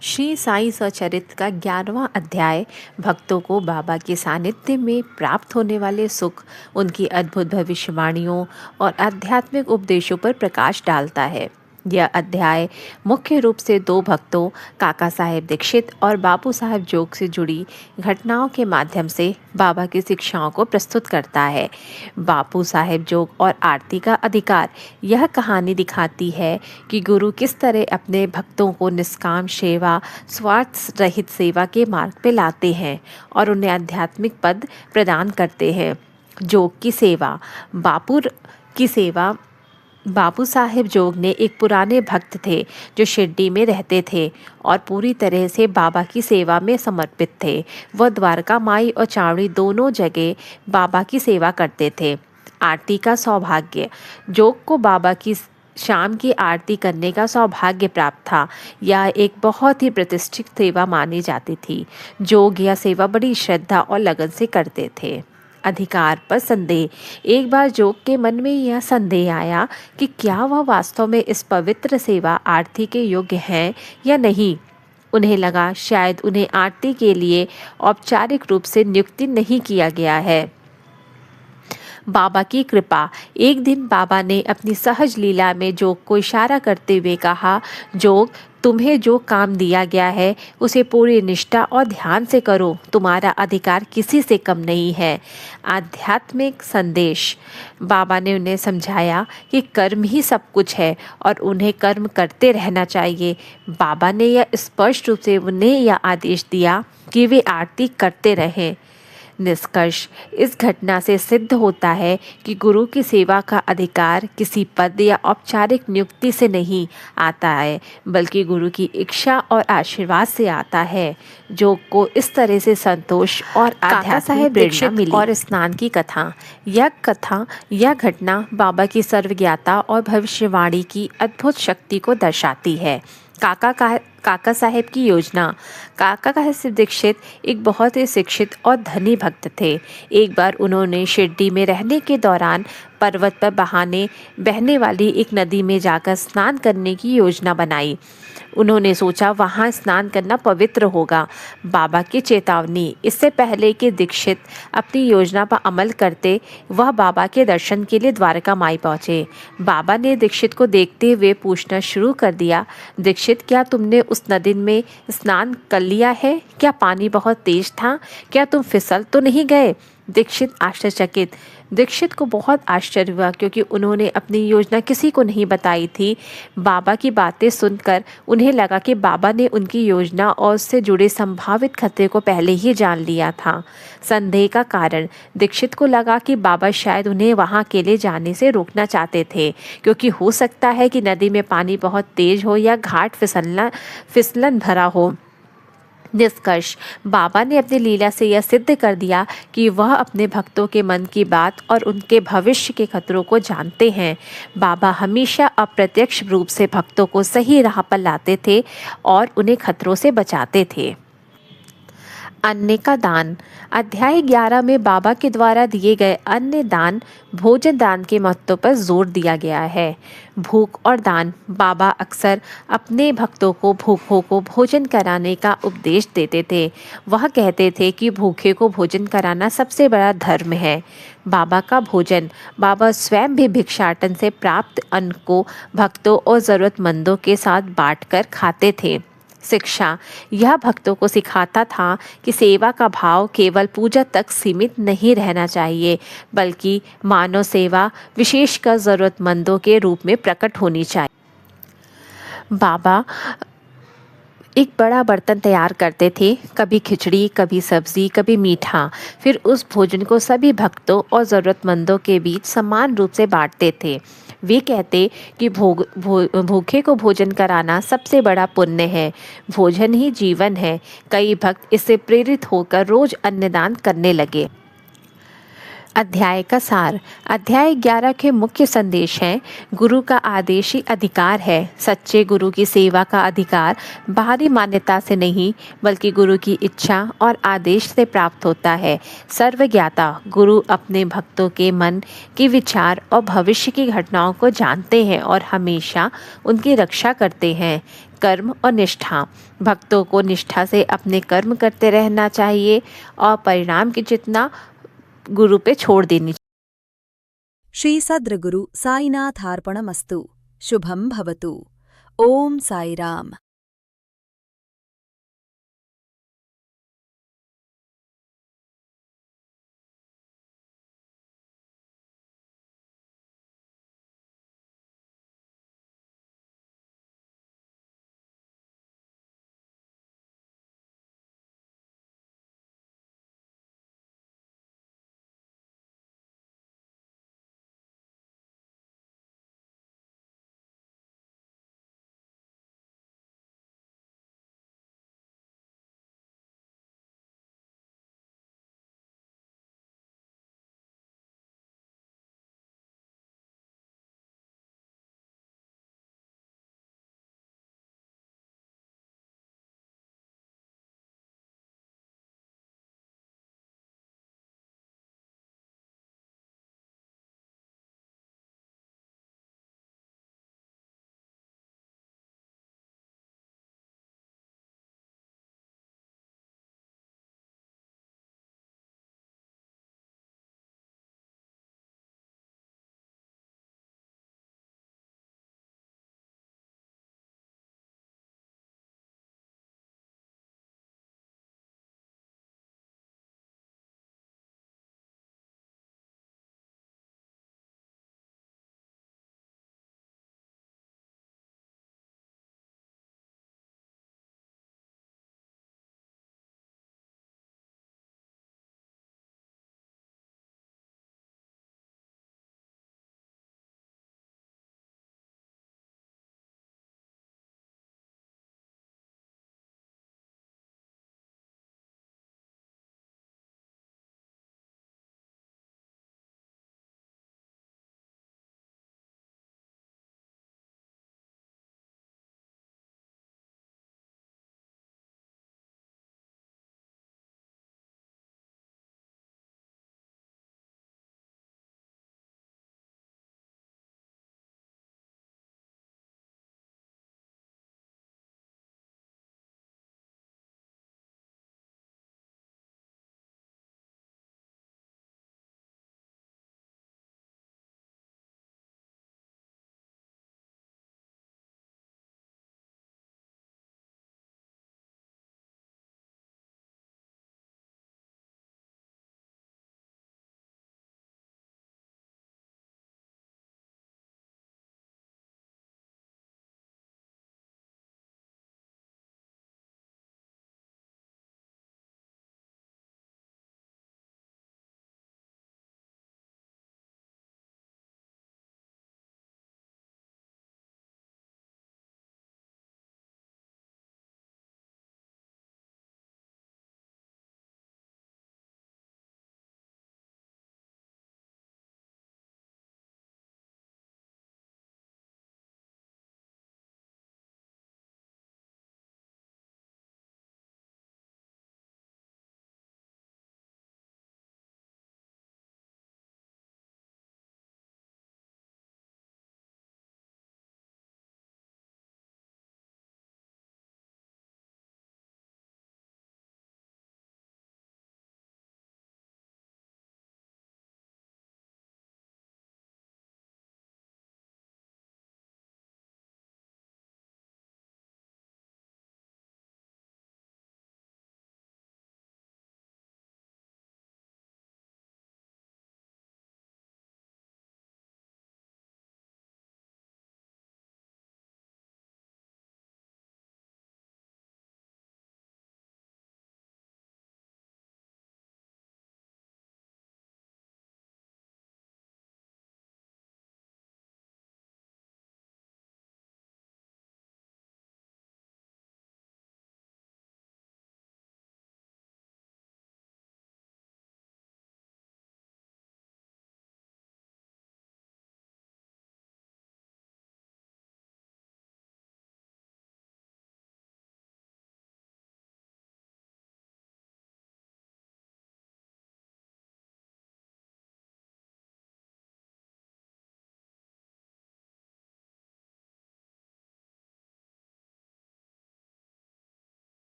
श्री साई सचरित का 11वां अध्याय भक्तों को बाबा के सानिध्य में प्राप्त होने वाले सुख, उनकी अद्भुत भविष्यवाणियों और आध्यात्मिक उपदेशों पर प्रकाश डालता है। यह अध्याय मुख्य रूप से दो भक्तों काका साहेब दीक्षित और बापू साहेब जोग से जुड़ी घटनाओं के माध्यम से बाबा की शिक्षाओं को प्रस्तुत करता है। बापू साहेब जोग और आरती का अधिकार यह कहानी दिखाती है कि गुरु किस तरह अपने भक्तों को निष्काम सेवा, स्वार्थ रहित सेवा के मार्ग पे लाते हैं और उन्हें आध्यात्मिक पद प्रदान करते हैं। जोग की सेवा। की सेवा बापू साहेब जोग ने एक पुराने भक्त थे जो शिरडी में रहते थे और पूरी तरह से बाबा की सेवा में समर्पित थे। वह द्वारका माई और चावड़ी दोनों जगह बाबा की सेवा करते थे। आरती का सौभाग्य। जोग को बाबा की शाम की आरती करने का सौभाग्य प्राप्त था। यह एक बहुत ही प्रतिष्ठित सेवा मानी जाती थी। जोग यह सेवा बड़ी श्रद्धा और लगन से करते थे। अधिकार पर संदेह। एक बार जोग के मन में यह संदेह आया कि क्या वह वास्तव में इस पवित्र सेवा आरती के योग्य हैं या नहीं। उन्हें लगा शायद उन्हें आरती के लिए औपचारिक रूप से नियुक्ति नहीं किया गया है। बाबा की कृपा। एक दिन बाबा ने अपनी सहज लीला में जोग को इशारा करते हुए कहा, जोग, तुम्हें जो काम दिया गया है उसे पूरी निष्ठा और ध्यान से करो। तुम्हारा अधिकार किसी से कम नहीं है। आध्यात्मिक संदेश। बाबा ने उन्हें समझाया कि कर्म ही सब कुछ है और उन्हें कर्म करते रहना चाहिए। बाबा ने यह स्पष्ट रूप से उन्हें यह आदेश दिया कि वे आरती करते रहें। निष्कर्ष। इस घटना से सिद्ध होता है कि गुरु की सेवा का अधिकार किसी पद या औपचारिक नियुक्ति से नहीं आता है, बल्कि गुरु की इच्छा और आशीर्वाद से आता है। जोग को इस तरह से संतोष और आध्यात्मिक प्रेरणा मिली। और स्नान की कथा। यह घटना बाबा की सर्वज्ञता और भविष्यवाणी की अद्भुत शक्ति को दर्शाती है। काका साहेब की योजना। काका साहेब दीक्षित एक बहुत ही शिक्षित और धनी भक्त थे। एक बार उन्होंने शिरडी में रहने के दौरान पर्वत पर बहने वाली एक नदी में जाकर स्नान करने की योजना बनाई। उन्होंने सोचा वहाँ स्नान करना पवित्र होगा। बाबा की चेतावनी। इससे पहले कि दीक्षित अपनी योजना पर अमल करते, वह बाबा के दर्शन के लिए द्वारका माई पहुँचे। बाबा ने दीक्षित को देखते हुए पूछना शुरू कर दिया, दीक्षित, क्या तुमने उस नदी में स्नान कर लिया है? क्या पानी बहुत तेज था? क्या तुम फिसल तो नहीं गए? दीक्षित आश्चर्यचकित। दीक्षित को बहुत आश्चर्य हुआ क्योंकि उन्होंने अपनी योजना किसी को नहीं बताई थी। बाबा की बातें सुनकर उन्हें लगा कि बाबा ने उनकी योजना और उससे जुड़े संभावित खतरे को पहले ही जान लिया था। संदेह का कारण। दीक्षित को लगा कि बाबा शायद उन्हें वहां अकेले जाने से रोकना चाहते थे, क्योंकि हो सकता है कि नदी में पानी बहुत तेज हो या घाट फिसलन भरा हो। निष्कर्ष। बाबा ने अपनी लीला से यह सिद्ध कर दिया कि वह अपने भक्तों के मन की बात और उनके भविष्य के खतरों को जानते हैं। बाबा हमेशा अप्रत्यक्ष रूप से भक्तों को सही राह पर लाते थे और उन्हें खतरों से बचाते थे। अन्न का दान। अध्याय 11 में बाबा के द्वारा दिए गए अन्न दान, भोजन दान के महत्व पर जोर दिया गया है। भूख और दान। बाबा अक्सर अपने भक्तों को भूखों को भोजन कराने का उपदेश देते थे। वह कहते थे कि भूखे को भोजन कराना सबसे बड़ा धर्म है। बाबा का भोजन। बाबा स्वयं भी भिक्षाटन से प्राप्त अन्न को भक्तों और ज़रूरतमंदों के साथ बांटकर खाते थे। शिक्षा। यह भक्तों को सिखाता था कि सेवा का भाव केवल पूजा तक सीमित नहीं रहना चाहिए, बल्कि मानव सेवा विशेषकर ज़रूरतमंदों के रूप में प्रकट होनी चाहिए। बाबा एक बड़ा बर्तन तैयार करते थे, कभी खिचड़ी, कभी सब्जी, कभी मीठा। फिर उस भोजन को सभी भक्तों और ज़रूरतमंदों के बीच समान रूप से बांटते थे। वे कहते कि भूखे को भोजन कराना सबसे बड़ा पुण्य है। भोजन ही जीवन है। कई भक्त इससे प्रेरित होकर रोज अन्नदान करने लगे। अध्याय का सार। अध्याय 11 के मुख्य संदेश हैं। गुरु का आदेश ही अधिकार है। सच्चे गुरु की सेवा का अधिकार बाहरी मान्यता से नहीं, बल्कि गुरु की इच्छा और आदेश से प्राप्त होता है। सर्वज्ञाता। गुरु अपने भक्तों के मन के विचार और भविष्य की घटनाओं को जानते हैं और हमेशा उनकी रक्षा करते हैं। कर्म और निष्ठा। भक्तों को निष्ठा से अपने कर्म करते रहना चाहिए और परिणाम की चिंता गुरु पे छोड़ देनी चाहिए। श्री सद्गुरु साईनाथार्पणमस्तु। शुभम भवतु। ओम साई राम।